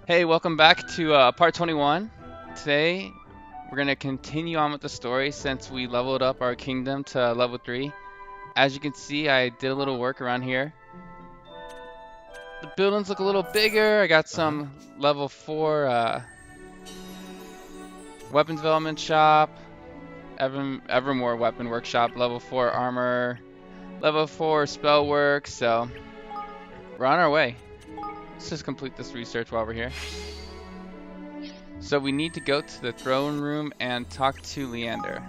Hey, welcome back to part 21. Today, we're going to continue on with the story since we leveled up our kingdom to level 3. As you can see, I did a little work around here. The buildings look a little bigger. I got some level 4 weapon development shop, Evermore weapon workshop, level 4 armor, level 4 spell work, so we're on our way. Let's just complete this research while we're here. So we need to go to the throne room and talk to Leander.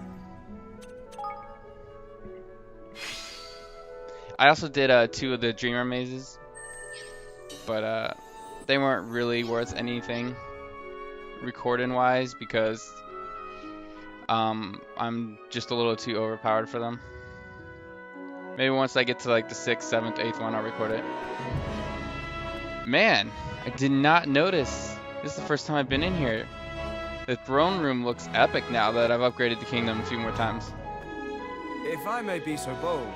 I also did 2 of the Dreamer mazes, but they weren't really worth anything recording wise because I'm just a little too overpowered for them. Maybe once I get to like the 6th, 7th, 8th one, I'll record it. Man, I did not notice. This is the first time I've been in here. The throne room looks epic now that I've upgraded the kingdom a few more times. If I may be so bold.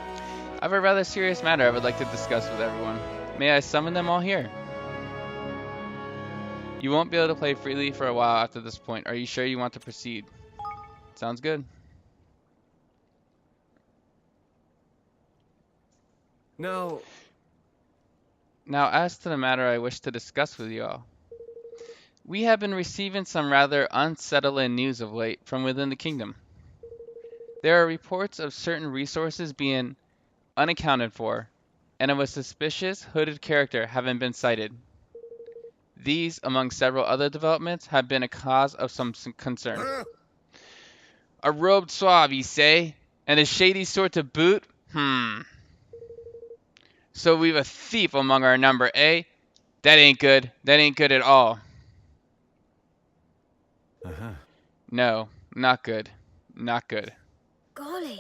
I have a rather serious matter I would like to discuss with everyone. May I summon them all here? You won't be able to play freely for a while after this point. Are you sure you want to proceed? Sounds good. Now, As to the matter I wish to discuss with you all. We have been receiving some rather unsettling news of late from within the kingdom. There are reports of certain resources being unaccounted for, and of a suspicious hooded character having been sighted. These, among several other developments, have been a cause of some concern. A robed swab, ye say? And a shady sort to boot? So we've a thief among our number, eh? That ain't good. That ain't good at all. No, not good. Not good. Golly.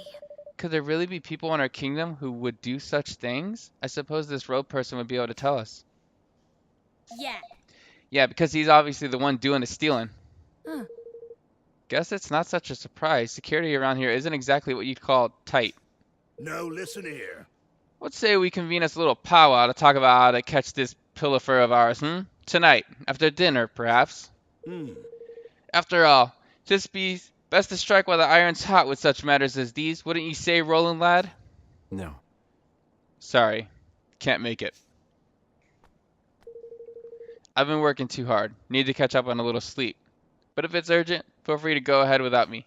Could there really be people in our kingdom who would do such things? I suppose this rogue person would be able to tell us. Yeah. Yeah, because he's obviously the one doing the stealing. Huh. Guess it's not such a surprise. Security around here isn't exactly what you'd call tight. No, listen here. Let's say we convene us a little powwow to talk about how to catch this pilfer of ours, Tonight, after dinner, perhaps. After all, just be best to strike while the iron's hot with such matters as these, wouldn't you say, Roland lad? no. Sorry, can't make it. I've been working too hard. Need to catch up on a little sleep. But if it's urgent, feel free to go ahead without me.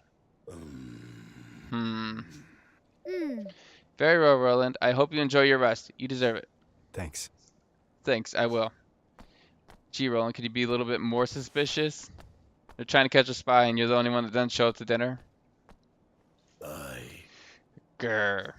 Very well, Roland. I hope you enjoy your rest. You deserve it. Thanks. Thanks, I will. Gee, Roland, could you be a little bit more suspicious? They're trying to catch a spy and you're the only one that doesn't show up to dinner? Aye. Grr.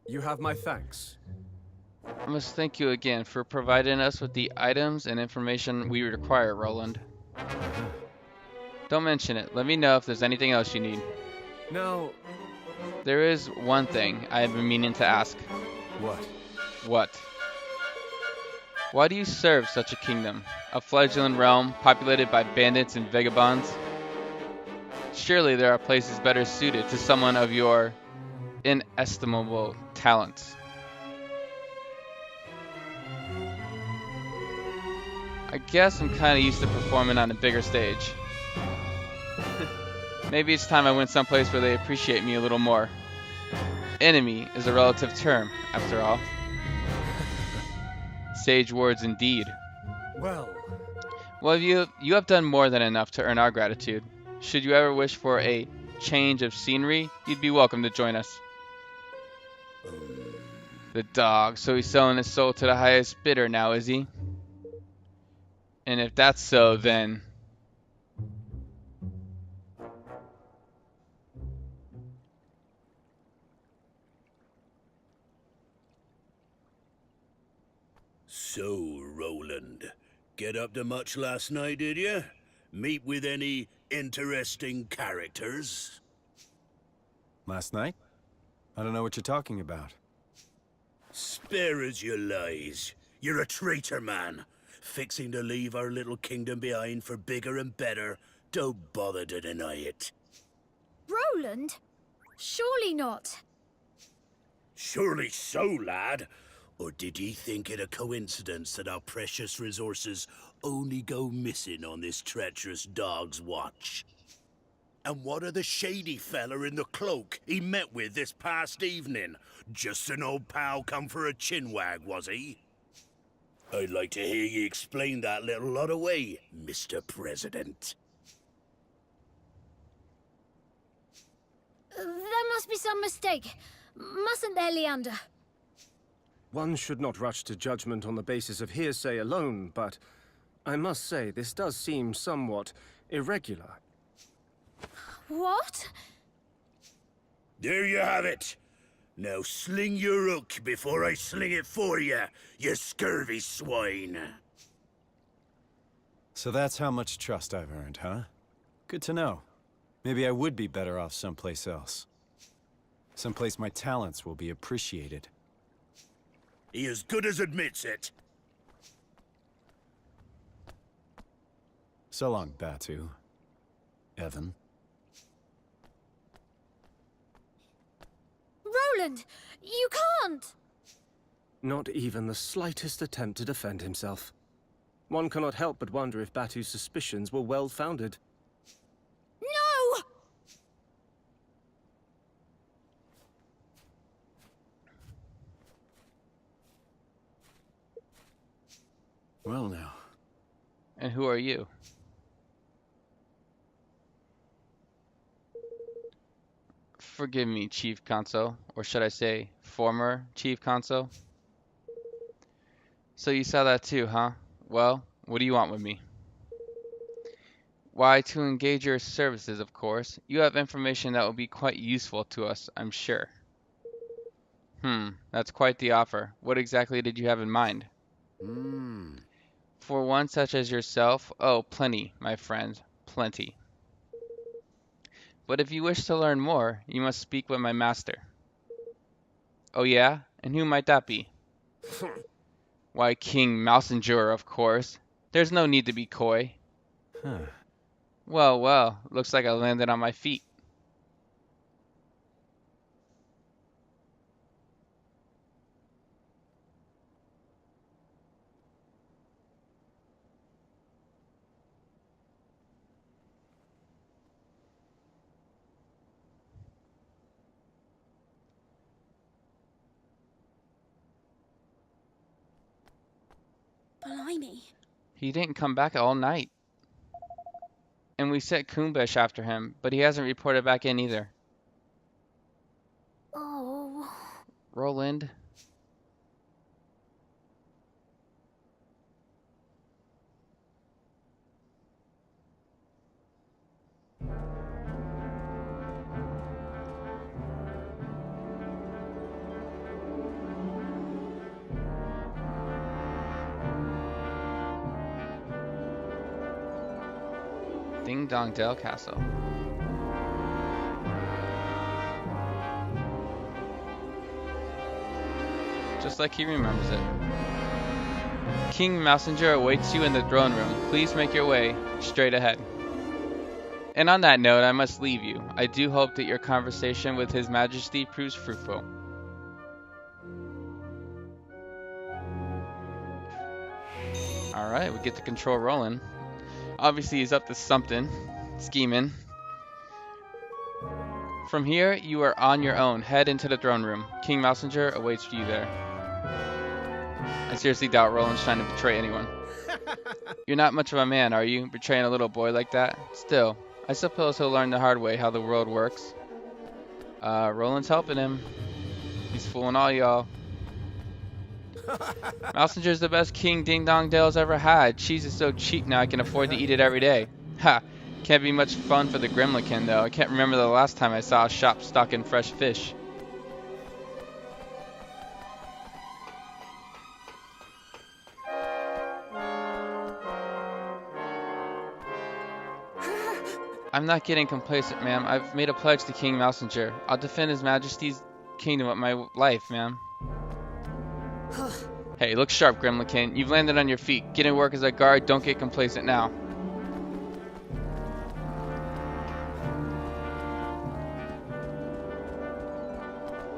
You have my thanks. I must thank you again for providing us with the items and information we require, Roland. Don't mention it. Let me know if there's anything else you need. Now, There is one thing I have been meaning to ask. what? What? Why do you serve such a kingdom? A fledgling realm populated by bandits and vagabonds? Surely there are places better suited to someone of your inestimable talents. I guess I'm kinda used to performing on a bigger stage. Maybe it's time I went someplace where they appreciate me a little more. Enemy is a relative term, after all. Sage words indeed. Well, Well, you have done more than enough to earn our gratitude. Should you ever wish for a change of scenery, you'd be welcome to join us. The dog, so he's selling his soul to the highest bidder now, is he? And if that's so, then... So, Roland, get up to much last night, did you? Meet with any Interesting characters. Last night? I don't know what you're talking about. Spare us your lies. You're a traitor, man. Fixing to leave our little kingdom behind for bigger and better. Don't bother to deny it. Roland? Surely not. Surely so, lad. Or did ye think it a coincidence that our precious resources only go missing on this treacherous dog's watch? And what of the shady fella in the cloak he met with this past evening? Just an old pal come for a chinwag, was he? I'd like to hear ye explain that little lot away, Mr. President. There must be some mistake. Mustn't there, Leander? One should not rush to judgment on the basis of hearsay alone, but I must say this does seem somewhat irregular. What? There you have it. Now sling your hook before I sling it for you, you scurvy swine. So that's how much trust I've earned, huh? Good to know. Maybe I would be better off someplace else. Someplace my talents will be appreciated. He as good as admits it. So long, Batu. Evan. Roland! You can't! Not even the slightest attempt to defend himself. One cannot help but wonder if Batu's suspicions were well-founded. No! Well now. And who are you? Forgive me, Chief Conso, or should I say, former Chief Conso. So you saw that too, huh? Well, what do you want with me? Why, to engage your services, of course. You have information that will be quite useful to us, I'm sure. That's quite the offer. What exactly did you have in mind? For one such as yourself, oh, plenty, my friend, plenty. But if you wish to learn more, you must speak with my master. Oh yeah? And who might that be? Why, King Mousinger, of course. There's no need to be coy. Huh. Well, well, looks like I landed on my feet. Blimey. He didn't come back all night. And we sent Kumbesh after him, but he hasn't reported back in either. Oh. Roland. Ding Dong Dell Castle. Just like he remembers it. King Mousinger awaits you in the throne room. Please make your way straight ahead. And on that note, I must leave you. I do hope that your conversation with His Majesty proves fruitful. Alright, we get to control Roland. Obviously, he's up to something. Scheming. From here, you are on your own. Head into the throne room. King Mousinger awaits you there. I seriously doubt Roland's trying to betray anyone. You're not much of a man, are you? Betraying a little boy like that? Still, I suppose he'll learn the hard way how the world works. Roland's helping him. He's fooling all y'all. Mousinger's the best King Ding Dong Dell's ever had. Cheese is so cheap now I can afford to eat it every day. Ha! Can't be much fun for the Gremlinkin though. I can't remember the last time I saw a shop stocking fresh fish. I'm not getting complacent, ma'am. I've made a pledge to King Mousinger. I'll defend His Majesty's kingdom with my life, ma'am. Hey, look sharp, Gremlinkin. You've landed on your feet. Get in work as a guard. Don't get complacent now.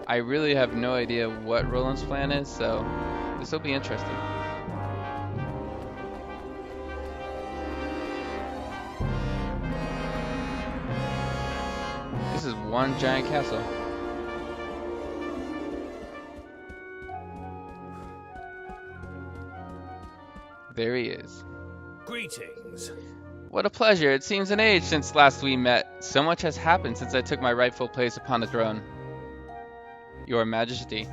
I really have no idea what Roland's plan is, so this will be interesting. This is one giant castle. There he is. Greetings. What a pleasure. It seems an age since last we met. So much has happened since I took my rightful place upon the throne. Your Majesty.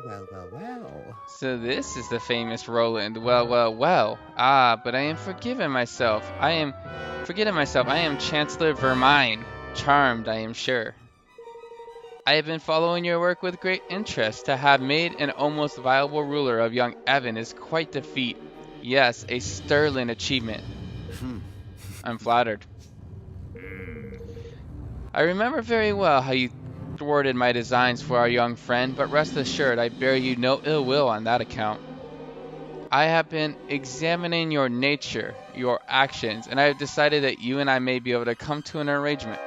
Well. So this is the famous Roland. Well. Ah, but I am forgiving myself. I am Chancellor Vermine. Charmed, I am sure. I have been following your work with great interest. To have made an almost viable ruler of young Evan is quite the feat. Yes, a sterling achievement. I'm flattered. I remember very well how you thwarted my designs for our young friend, but rest assured I bear you no ill will on that account. I have been examining your nature, your actions, and I have decided that you and I may be able to come to an arrangement.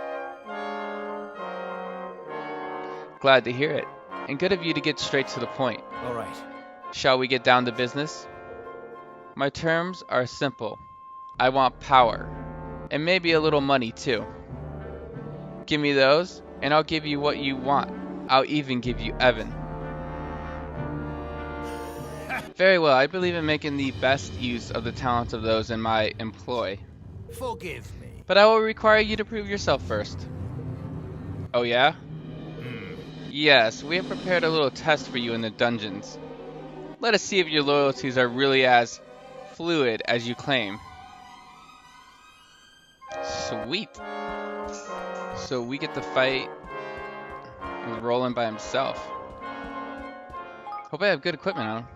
Glad to hear it, and good of you to get straight to the point. All right. Shall we get down to business? My terms are simple. I want power, and maybe a little money too. Give me those, and I'll give you what you want. I'll even give you Evan. Very well, I believe in making the best use of the talents of those in my employ. Forgive me. But I will require you to prove yourself first. Oh yeah? Yes, we have prepared a little test for you in the dungeons. Let us see if your loyalties are really as fluid as you claim. Sweet. So we get to fight with Roland by himself. Hope I have good equipment on him.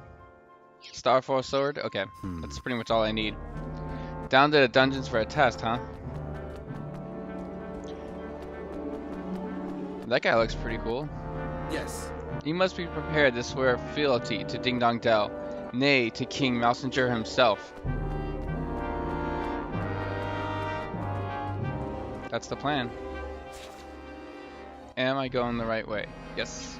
Starfall sword? Okay, that's pretty much all I need. Down to the dungeons for a test, huh? That guy looks pretty cool. Yes. You must be prepared to swear fealty to Ding Dong Dell, nay, to King Mousinger himself. That's the plan. Am I going the right way? Yes.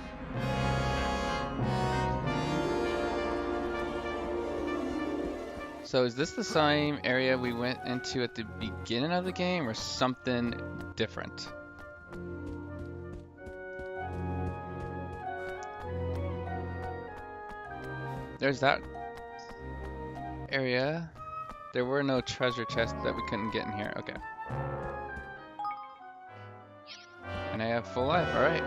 So is this the same area we went into at the beginning of the game, or something different? There's that area. There were no treasure chests that we couldn't get in here. Okay. And I have full life, alright.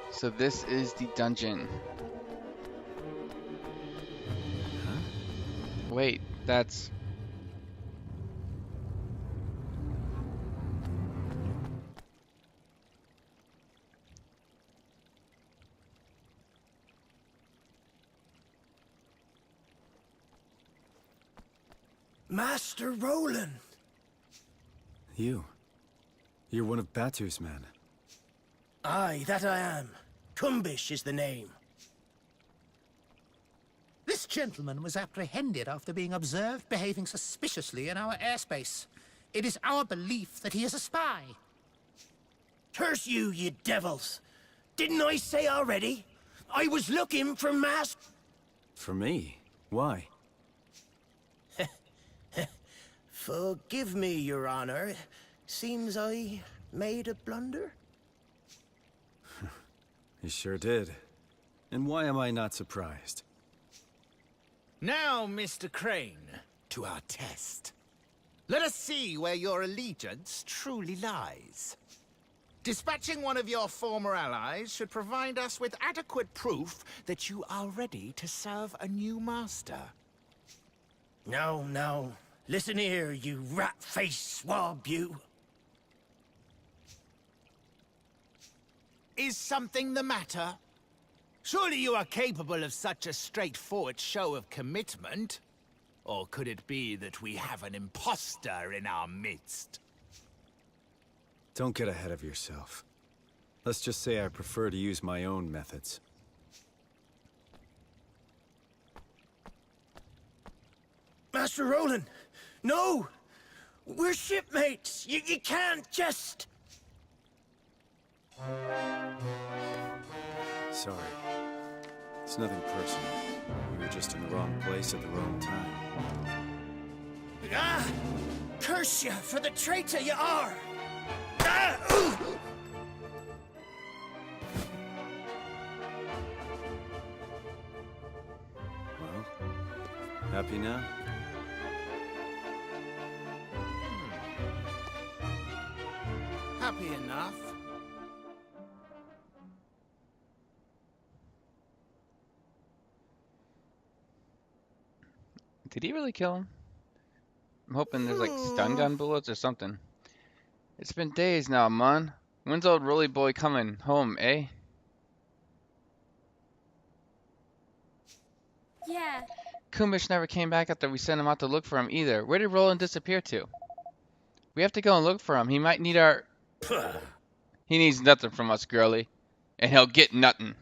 So this is the dungeon. Huh? Wait, that's... Master Roland! You're one of Batu's men. Aye, that I am. Kumbish is the name. This gentleman was apprehended after being observed behaving suspiciously in our airspace. It is our belief that he is a spy. Curse you, you devils! Didn't I say already? I was looking for For me? Why? Forgive me, Your Honor. Seems I made a blunder. You sure did. And why am I not surprised? Now, Mr. Crane, to our test. Let us see where your allegiance truly lies. Dispatching one of your former allies should provide us with adequate proof that you are ready to serve a new master. No. Listen here, you rat-faced swab, you. Is something the matter? Surely you are capable of such a straightforward show of commitment? Or could it be that we have an imposter in our midst? Don't get ahead of yourself. Let's just say I prefer to use my own methods. Master Roland, no! We're shipmates! You can't just... Sorry. It's nothing personal. You were just in the wrong place at the wrong time. Ah! Curse you for the traitor you are! Ah! Ooh! Well, happy now? Happy enough. Did he really kill him? I'm hoping there's like stun gun bullets or something. It's been days now, man. When's old Rolly boy coming home, eh? Yeah. Kumish never came back after we sent him out to look for him either. Where did Roland disappear to? We have to go and look for him. He might need our... He needs nothing from us, girlie. And he'll get nothing.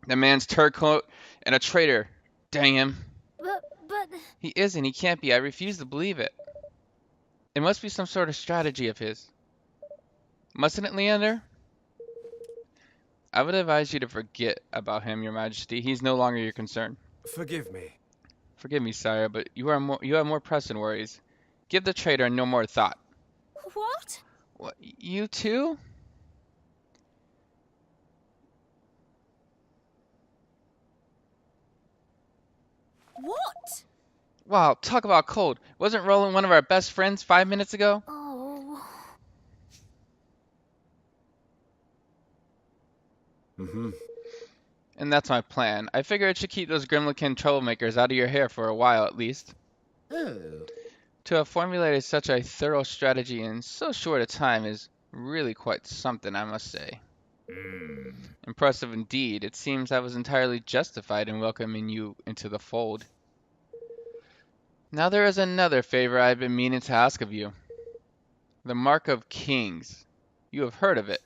The man's turncoat and a traitor. Dang him. But... He isn't. He can't be. I refuse to believe it. It must be some sort of strategy of his. Mustn't it, Leander? I would advise you to forget about him, Your Majesty. He's no longer your concern. Forgive me. Forgive me, sire, but you have more pressing worries. Give the traitor no more thought. What? What? You too? What? Wow, talk about cold. Wasn't Roland one of our best friends 5 minutes ago? Oh. Mm-hmm. And that's my plan. I figure it should keep those Grimlikin troublemakers out of your hair for a while at least. Oh. To have formulated such a thorough strategy in so short a time is really quite something, I must say. Impressive indeed. It seems I was entirely justified in welcoming you into the fold. Now there is another favor I've been meaning to ask of you. The Mark of Kings. You have heard of it.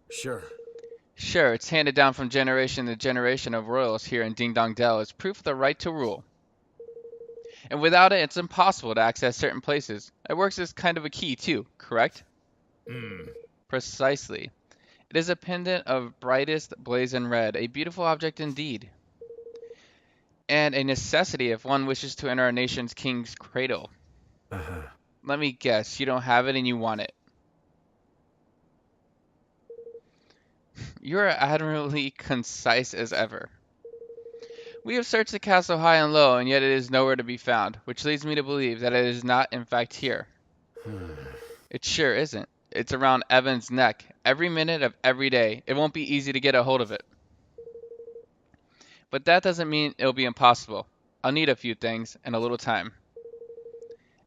Sure. Sure, it's handed down from generation to generation of royals here in Ding Dong Dell as proof of the right to rule. And without it, it's impossible to access certain places. It works as kind of a key too, correct? Precisely. It is a pendant of brightest blazing red, a beautiful object indeed. And a necessity if one wishes to enter our nation's king's cradle. Uh-huh. Let me guess, you don't have it and you want it. You're admirably concise as ever. We have searched the castle high and low, and yet it is nowhere to be found, which leads me to believe that it is not in fact here. It sure isn't. It's around Evan's neck, every minute of every day. It won't be easy to get a hold of it. But that doesn't mean it'll be impossible. I'll need a few things, and a little time.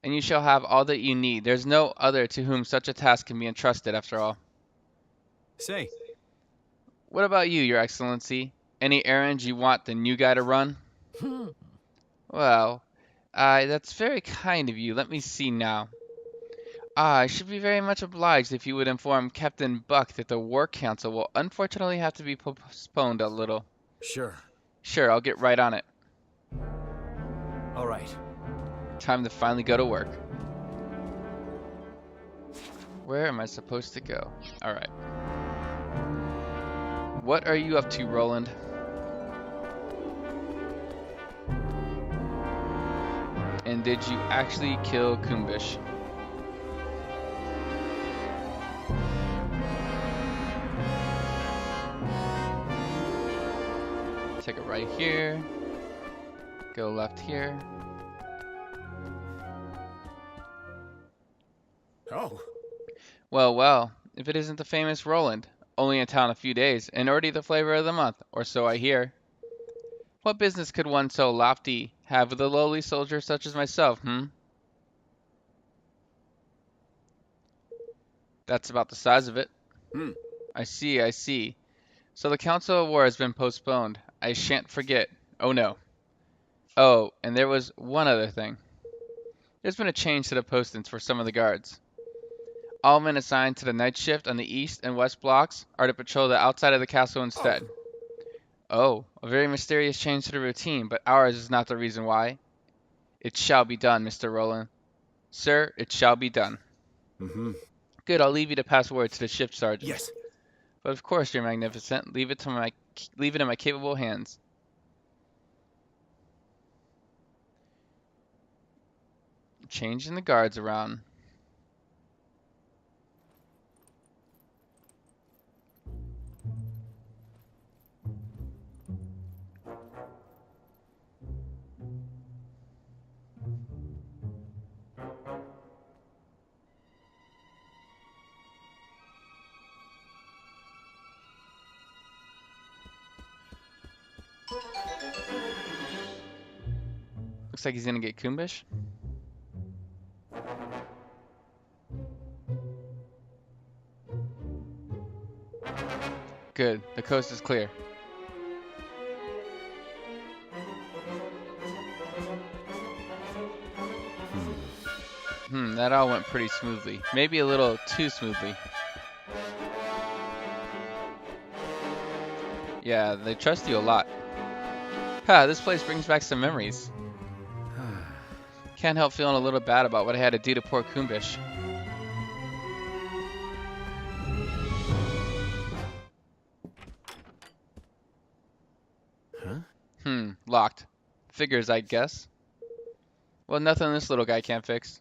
And you shall have all that you need. There's no other to whom such a task can be entrusted, after all. Say, What about you, Your Excellency? Any errands you want the new guy to run? Well, that's very kind of you. Let me see now. I should be very much obliged if you would inform Captain Buck that the War Council will unfortunately have to be postponed a little. sure. Sure, I'll get right on it. All right. Time to finally go to work. Where am I supposed to go? Alright. What are you up to, Roland? And did you actually kill Kumbish? Take it right here. Go left here. Oh. Well, well, if it isn't the famous Roland, only in town a few days, and already the flavor of the month, or so I hear. What business could one so lofty have with a lowly soldier such as myself, That's about the size of it. I see, I see. So the Council of War has been postponed. I shan't forget. Oh no. Oh, and there was one other thing. There's been a change to the postings for some of the guards. All men assigned to the night shift on the east and west blocks are to patrol the outside of the castle instead. Oh, a very mysterious change to the routine, but ours is not the reason why. It shall be done, Mr. Roland. Sir, it shall be done. Mm-hmm. Good, I'll leave you to pass word to the ship sergeant. Yes. But of course, Your Magnificent, leave it in my capable hands. Changing the guards around. Looks like he's gonna get Kumbish. Good, the coast is clear. That all went pretty smoothly. Maybe a little too smoothly. Yeah, they trust you a lot. Ha, this place brings back some memories. Can't help feeling a little bad about what I had to do to poor Kumbish. Locked. Figures, I guess. Well, nothing this little guy can't fix.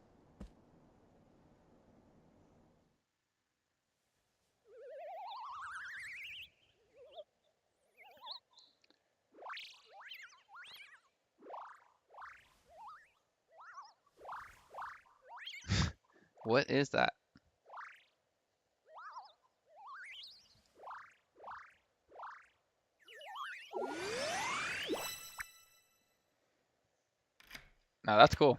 What is that? Now that's cool.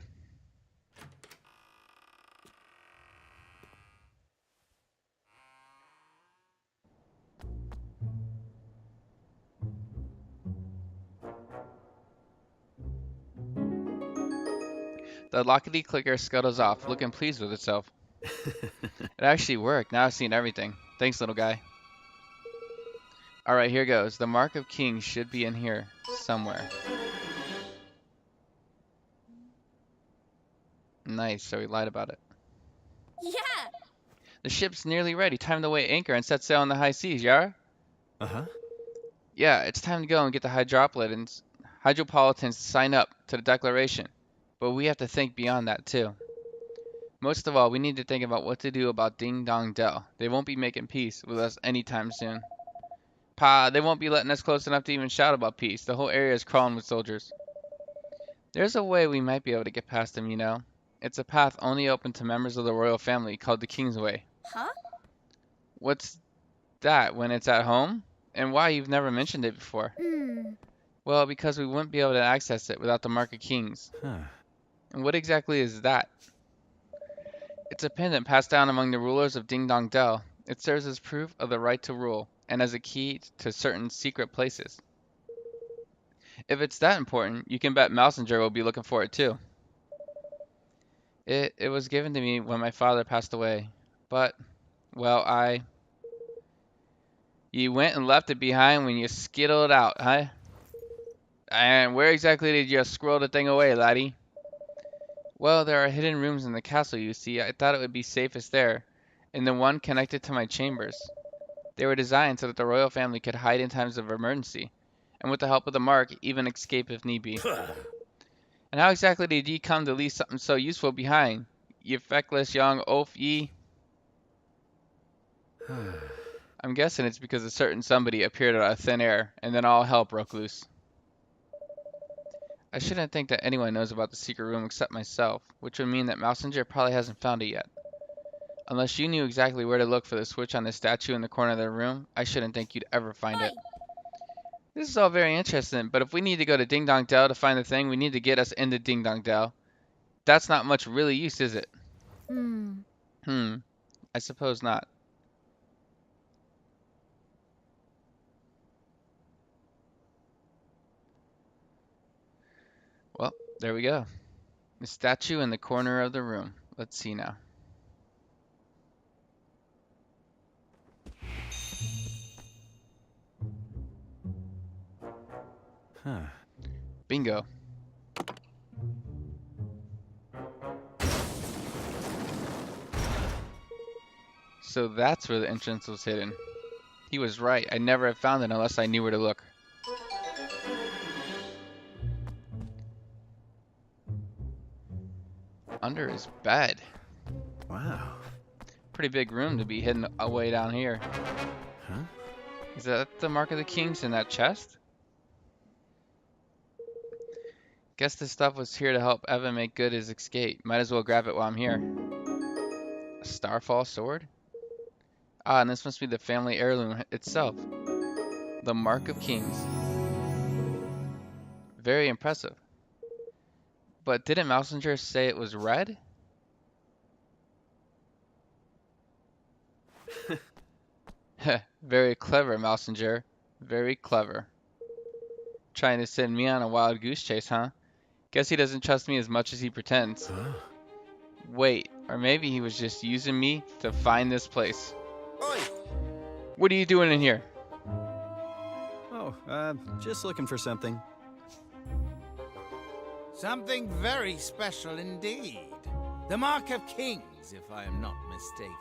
The lockety clicker scuttles off, looking pleased with itself. It actually worked. Now I've seen everything. Thanks, little guy. Alright, here goes. The Mark of Kings should be in here somewhere. Nice, so he lied about it. Yeah! The ship's nearly ready. Time to weigh anchor and set sail on the high seas, Yara? Uh-huh. Yeah, it's time to go and get the Hydropolitans to sign up to the declaration. But we have to think beyond that, too. Most of all, we need to think about what to do about Ding Dong Dell. They won't be making peace with us anytime soon. Pa, they won't be letting us close enough to even shout about peace. The whole area is crawling with soldiers. There's a way we might be able to get past them, you know. It's a path only open to members of the royal family called the King's Way. Huh? What's that, when it's at home? And why you've never mentioned it before? Well, because we wouldn't be able to access it without the Mark of Kings. Huh. And what exactly is that? It's a pendant passed down among the rulers of Ding Dong Dell. It serves as proof of the right to rule, and as a key to certain secret places. If it's that important, you can bet Mousinger will be looking for it too. It was given to me when my father passed away, but, well, You went and left it behind when you skittled out, huh? And where exactly did you squirrel the thing away, laddie? Well, there are hidden rooms in the castle, you see. I thought it would be safest there, in the one connected to my chambers. They were designed so that the royal family could hide in times of emergency, and with the help of the Mark, even escape if need be. And how exactly did ye come to leave something so useful behind, ye feckless young oaf ye? I'm guessing it's because a certain somebody appeared out of thin air, and then all hell broke loose. I shouldn't think that anyone knows about the secret room except myself, which would mean that Mousinger probably hasn't found it yet. Unless you knew exactly where to look for the switch on the statue in the corner of the room, I shouldn't think you'd ever find it. This is all very interesting, but if we need to go to Ding Dong Dell to find the thing, we need to get us into Ding Dong Dell. That's not much really use, is it? I suppose not. There we go. The statue in the corner of the room. Let's see now. Huh. Bingo. So that's where the entrance was hidden. He was right. I'd never have found it unless I knew where to look. Under his bed. Wow. Pretty big room to be hidden away down here. Huh? Is that the Mark of the Kings in that chest? Guess this stuff was here to help Evan make good his escape. Might as well grab it while I'm here. A Starfall sword? Ah, and this must be the family heirloom itself. The Mark of Kings. Very impressive. But didn't Mousinger say it was red? Very clever, Mousinger. Very clever. Trying to send me on a wild goose chase, huh? Guess he doesn't trust me as much as he pretends. Huh? Wait, or maybe he was just using me to find this place. Oi! What are you doing in here? Oh, just looking for something. Something very special indeed. The Mark of Kings, if I am not mistaken.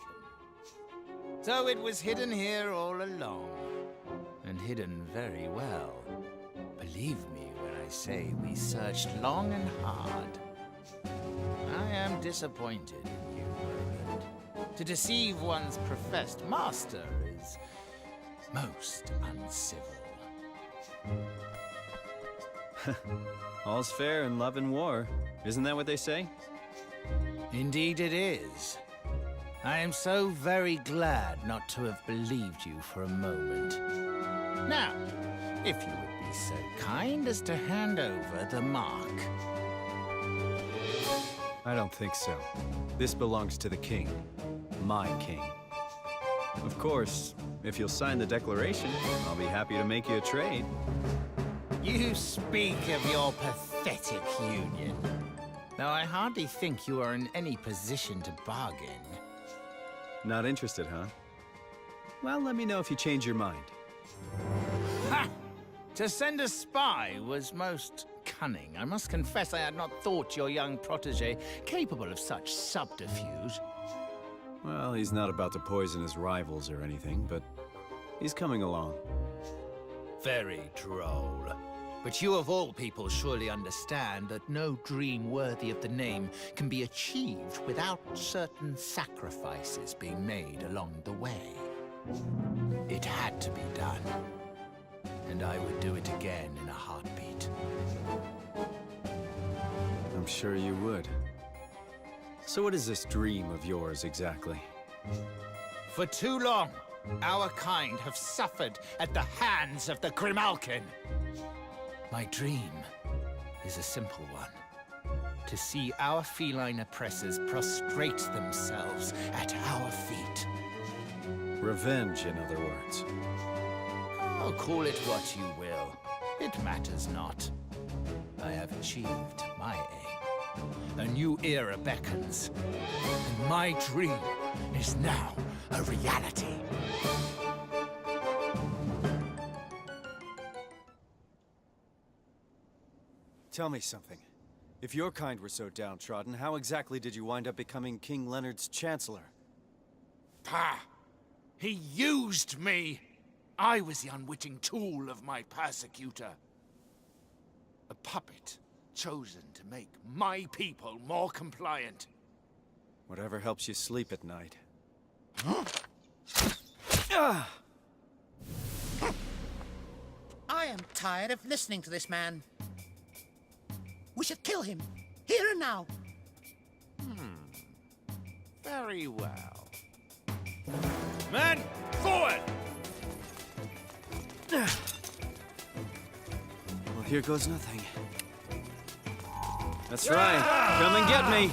So it was hidden here all along. And hidden very well. Believe me when I say we searched long and hard. I am disappointed in you, Roland. To deceive one's professed master is most uncivil. All's fair in love and war. Isn't that what they say? Indeed it is. I am so very glad not to have believed you for a moment. Now, if you would be so kind as to hand over the mark. I don't think so. This belongs to the king. My king. Of course, if you'll sign the declaration, I'll be happy to make you a trade. You speak of your pathetic union. Though I hardly think you are in any position to bargain. Not interested, huh? Well, let me know if you change your mind. Ha! To send a spy was most cunning. I must confess I had not thought your young protege capable of such subterfuge. Well, he's not about to poison his rivals or anything, but he's coming along. Very droll. But you of all people surely understand that no dream worthy of the name can be achieved without certain sacrifices being made along the way. It had to be done. And I would do it again in a heartbeat. I'm sure you would. So what is this dream of yours exactly? For too long, our kind have suffered at the hands of the Grimalkin. My dream is a simple one. To see our feline oppressors prostrate themselves at our feet. Revenge, in other words. Oh, call it what you will. It matters not. I have achieved my aim. A new era beckons. And my dream is now a reality. Tell me something. If your kind were so downtrodden, how exactly did you wind up becoming King Leonard's chancellor? Pah! He used me! I was the unwitting tool of my persecutor. A puppet chosen to make my people more compliant. Whatever helps you sleep at night. I am tired of listening to this man. We should kill him, here and now. Very well. Men, forward! Well, here goes nothing. That's right. Come and get me.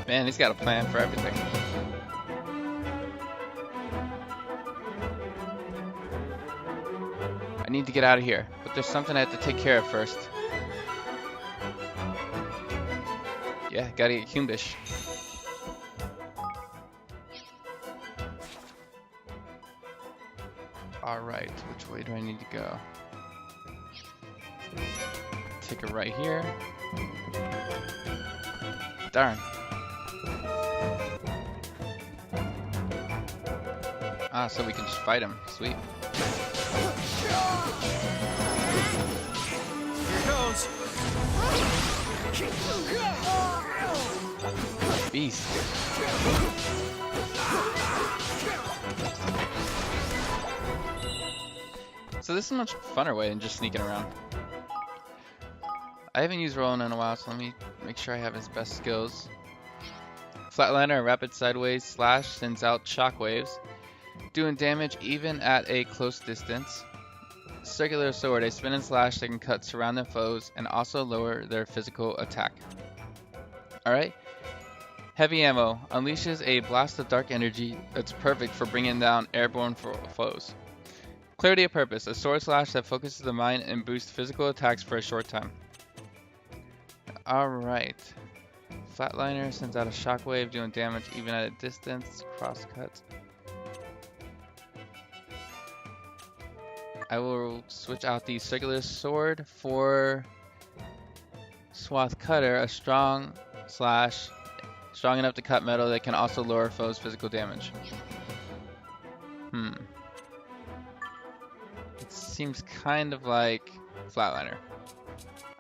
Man, he's got a plan for everything. I need to get out of here, but there's something I have to take care of first. Yeah, gotta get Kumbish. Alright, which way do I need to go? Take a right here. Darn. Ah, so we can just fight him. Sweet. Here goes. Beast. So this is a much funner way than just sneaking around. I haven't used Roland in a while, so let me make sure I have his best skills. Flatliner, a rapid sideways slash, sends out shockwaves, doing damage even at a close distance. Circular sword, a spin and slash that can cut surrounding foes and also lower their physical attack. Alright. Heavy ammo, unleashes a blast of dark energy that's perfect for bringing down airborne foes. Clarity of purpose, a sword slash that focuses the mind and boosts physical attacks for a short time. Alright. Flatliner sends out a shockwave, doing damage even at a distance. Crosscut. I will switch out the circular sword for Swath Cutter, a strong slash, strong enough to cut metal that can also lower foes' physical damage. It seems kind of like Flatliner.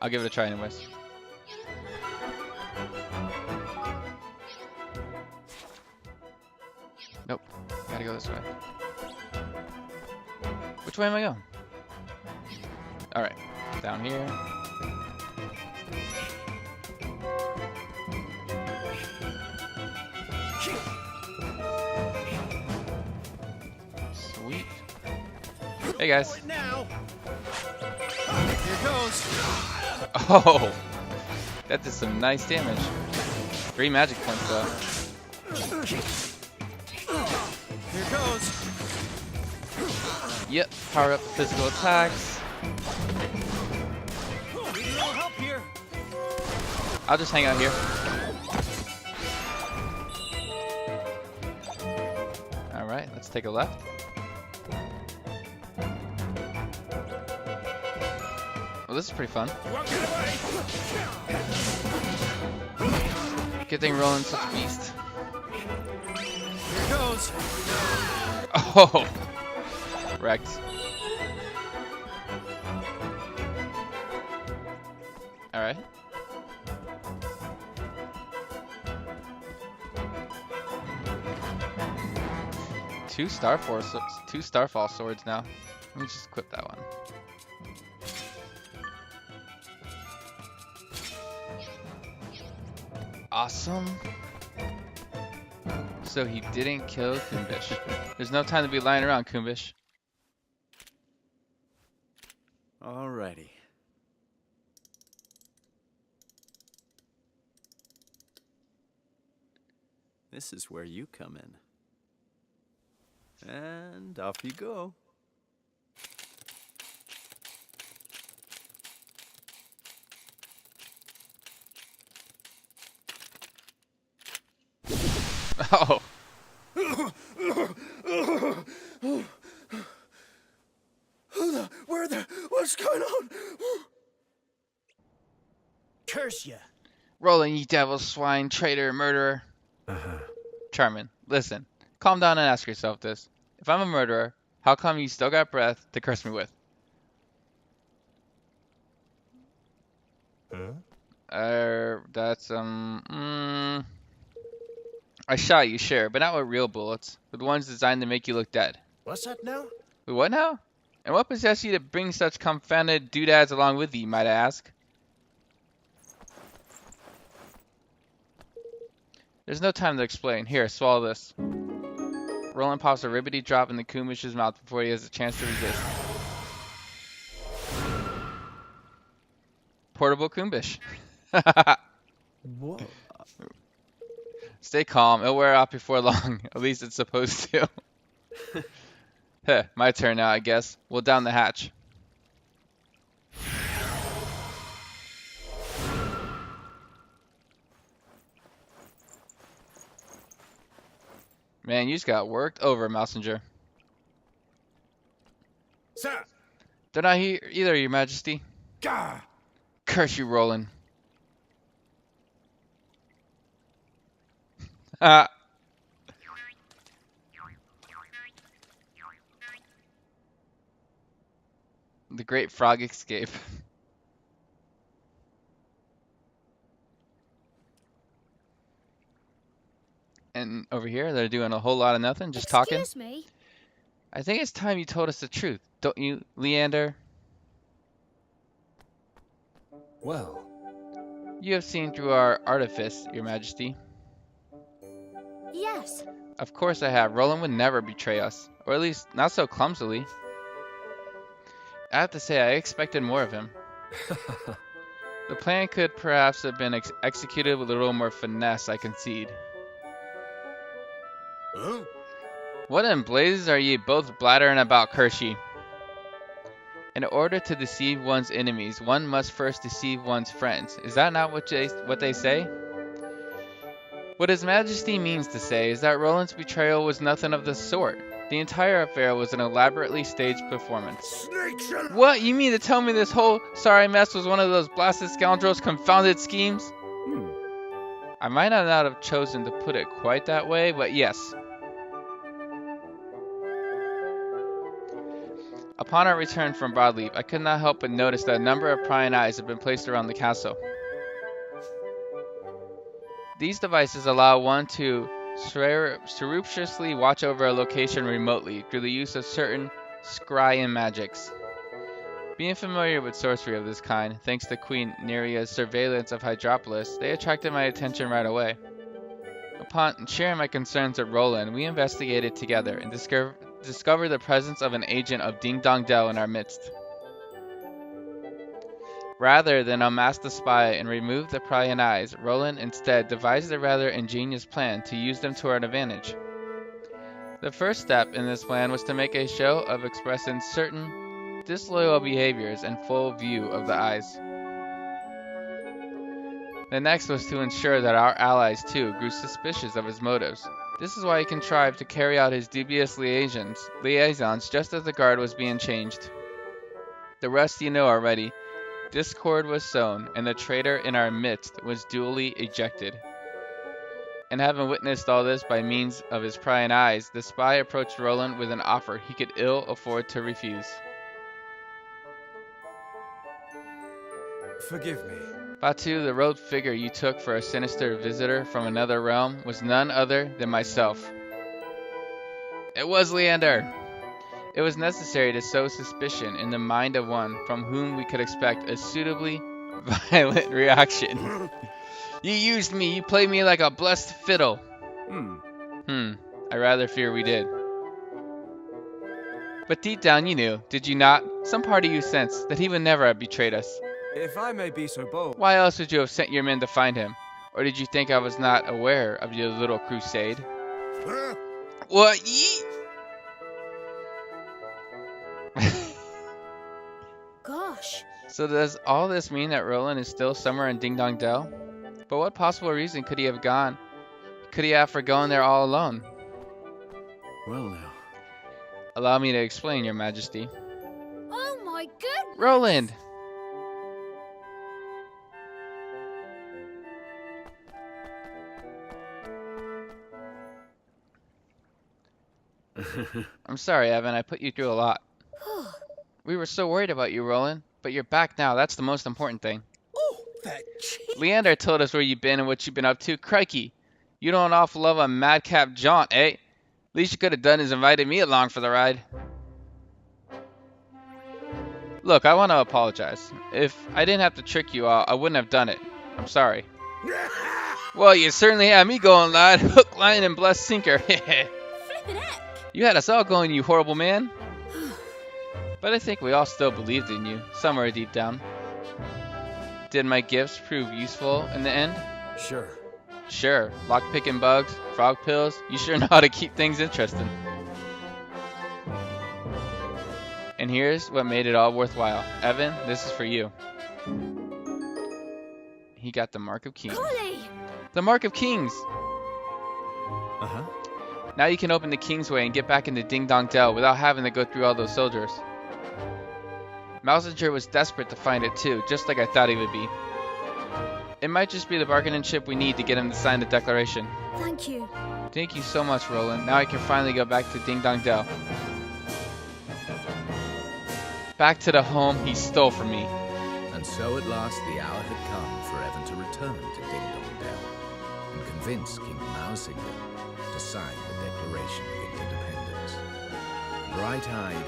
I'll give it a try anyways. Nope, gotta go this way. Which way am I going? Alright, down here. Sweet. Hey guys. Here goes. Oh! That did some nice damage. 3 magic points though. Here goes. Yep, power up the physical attacks. Need a little help here. I'll just hang out here. Alright, let's take a left. Well, this is pretty fun. Good thing Roland's such a beast. Here goes. Oh! Wrecked. Alright. Two Starfall swords now. Let me just equip that one. Awesome. So he didn't kill Kumbish. There's no time to be lying around, Kumbish. Alrighty. This is where you come in. And off you go. Oh. What's going on? Curse ya! Roland, you devil, swine, traitor, murderer. Charmin, listen. Calm down and ask yourself this. If I'm a murderer, how come you still got breath to curse me with? That's, I shot you, sure, but not with real bullets. With ones designed to make you look dead. What's that now? With what now? And what possessed you to bring such confounded doodads along with you, might I ask? There's no time to explain. Here, swallow this. Roland pops a ribbity drop in the Kumish's mouth before he has a chance to resist. Portable Kumbish. Whoa. Stay calm. It'll wear off before long. At least it's supposed to. Heh, my turn now, I guess. We'll down the hatch. Man, you just got worked over, Messenger. Sir! They're not here either, Your Majesty. Gah! Curse you, Roland. Ah. The Great Frog Escape. And over here, they're doing a whole lot of nothing, just talking. Excuse me. I think it's time you told us the truth, don't you, Leander? Well, You have seen through our artifice, Your Majesty. Yes. Of course I have. Roland would never betray us, or at least not so clumsily. I have to say, I expected more of him. The plan could perhaps have been executed with a little more finesse, I concede. Huh? What in blazes are ye both blathering about, Kershi? In order to deceive one's enemies, one must first deceive one's friends. Is that not what they say? What His Majesty means to say is that Roland's betrayal was nothing of the sort. The entire affair was an elaborately staged performance. Snakes alive! What? You mean to tell me this whole sorry mess was one of those blasted scoundrels' confounded schemes? I might not have chosen to put it quite that way, but yes. Upon our return from Broadleaf, I could not help but notice that a number of prying eyes had been placed around the castle. These devices allow one to surreptitiously watch over a location remotely through the use of certain scry magics. Being familiar with sorcery of this kind, thanks to Queen Neria's surveillance of Hydropolis, they attracted my attention right away. Upon sharing my concerns with Roland, we investigated together and discovered the presence of an agent of Ding Dong Dell in our midst. Rather than unmask the spy and remove the prying eyes, Roland instead devised a rather ingenious plan to use them to our advantage. The first step in this plan was to make a show of expressing certain disloyal behaviors in full view of the eyes. The next was to ensure that our allies too grew suspicious of his motives. This is why he contrived to carry out his dubious liaisons just as the guard was being changed. The rest you know already. Discord was sown, and the traitor in our midst was duly ejected. And having witnessed all this by means of his prying eyes, the spy approached Roland with an offer he could ill afford to refuse. forgive me. Batu, the robed figure you took for a sinister visitor from another realm, was none other than myself. It was Leander! It was necessary to sow suspicion in the mind of one from whom we could expect a suitably violent reaction. You used me, you played me like a blessed fiddle. I rather fear we did. But deep down you knew, did you not? Some part of you sensed that he would never have betrayed us. If I may be so bold. Why else would you have sent your men to find him? Or did you think I was not aware of your little crusade? What? Yeet! Gosh. So does all this mean that Roland is still somewhere in Ding Dong Dell? But what possible reason could he have gone? Could he have for going there all alone? Well now. Allow me to explain, Your Majesty. Oh my goodness. Roland! I'm sorry, Evan. I put you through a lot. We were so worried about you, Roland. But you're back now. That's the most important thing. Oh, that cheap. Leander told us where you've been and what you've been up to. Crikey. You don't awful love a madcap jaunt, eh? Least you could have done is invited me along for the ride. Look, I want to apologize. If I didn't have to trick you all, I wouldn't have done it. I'm sorry. Well, you certainly had me going, lad. Hook, line, and blessed sinker. Flippin' heck. You had us all going, you horrible man. But I think we all still believed in you, somewhere deep down. Did my gifts prove useful in the end? Sure. Sure, lockpicking bugs, frog pills, you sure know how to keep things interesting. And here's what made it all worthwhile. Evan, this is for you. He got the Mark of Kings. Golly! The Mark of Kings! Uh-huh. Now you can open the Kingsway and get back into Ding Dong Dell without having to go through all those soldiers. Mousinger was desperate to find it too, just like I thought he would be. It might just be the bargaining chip we need to get him to sign the declaration. Thank you. Thank you so much, Roland. Now I can finally go back to Ding Dong Dell. Back to the home he stole from me. And so at last the hour had come for Evan to return to Ding Dong Dell and convince King Mousinger to sign the Declaration of Interdependence. Bright-eyed,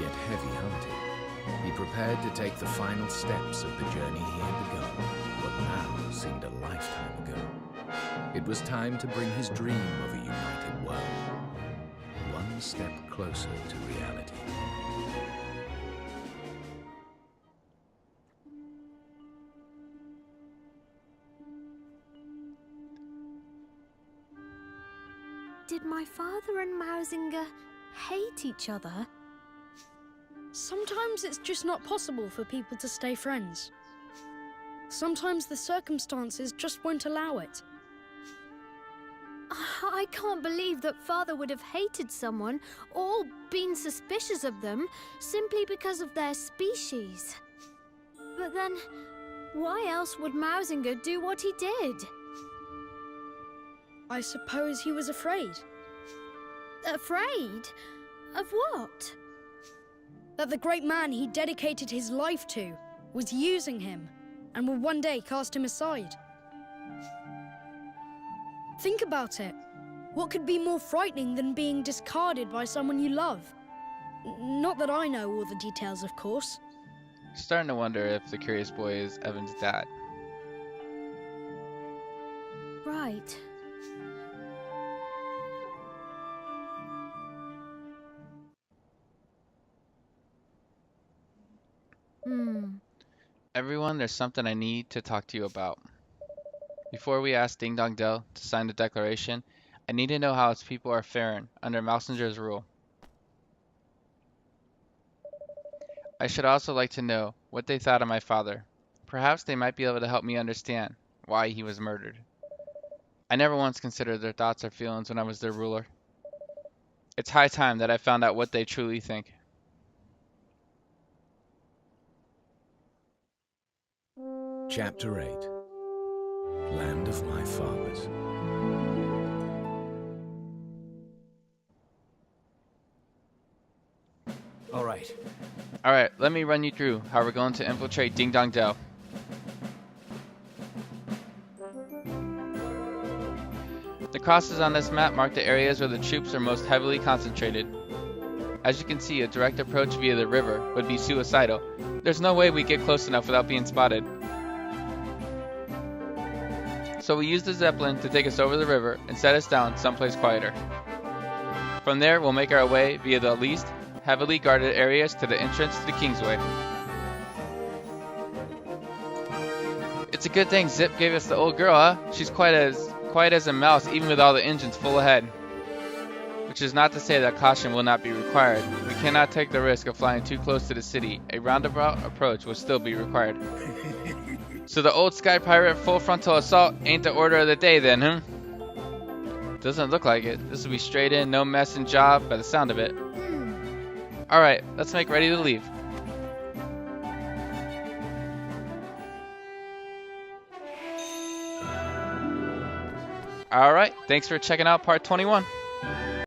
yet heavy-hearted, he prepared to take the final steps of the journey he had begun, what now seemed a lifetime ago. It was time to bring his dream of a united world one step closer to reality. Did my father and Mousinger hate each other? Sometimes it's just not possible for people to stay friends. Sometimes the circumstances just won't allow it. I can't believe that father would have hated someone or been suspicious of them simply because of their species. But then, why else would Mousinger do what he did? I suppose he was afraid. Afraid? Of what? That the great man he dedicated his life to was using him and would one day cast him aside. Think about it. What could be more frightening than being discarded by someone you love? Not that I know all the details, of course. Starting to wonder if the curious boy is Evan's dad. Right. Everyone, there's something I need to talk to you about. Before we ask Ding Dong Dell to sign the declaration, I need to know how its people are faring under Mousinger's rule. I should also like to know what they thought of my father. Perhaps they might be able to help me understand why he was murdered. I never once considered their thoughts or feelings when I was their ruler. It's high time that I found out what they truly think. Chapter 8. Land of My Fathers. Alright, let me run you through how we're going to infiltrate Ding Dong Dell. The crosses on this map mark the areas where the troops are most heavily concentrated. As you can see, a direct approach via the river would be suicidal. There's no way we get close enough without being spotted. So we use the Zeppelin to take us over the river and set us down someplace quieter. From there, we'll make our way via the least heavily guarded areas to the entrance to the Kingsway. It's a good thing Zip gave us the old girl, huh? She's quiet as a mouse even with all the engines full ahead. Which is not to say that caution will not be required. We cannot take the risk of flying too close to the city. A roundabout approach will still be required. So the old Sky Pirate full frontal assault ain't the order of the day then, huh? Doesn't look like it. This will be straight in, no messing job by the sound of it. Alright, let's make ready to leave. Alright, thanks for checking out part 21.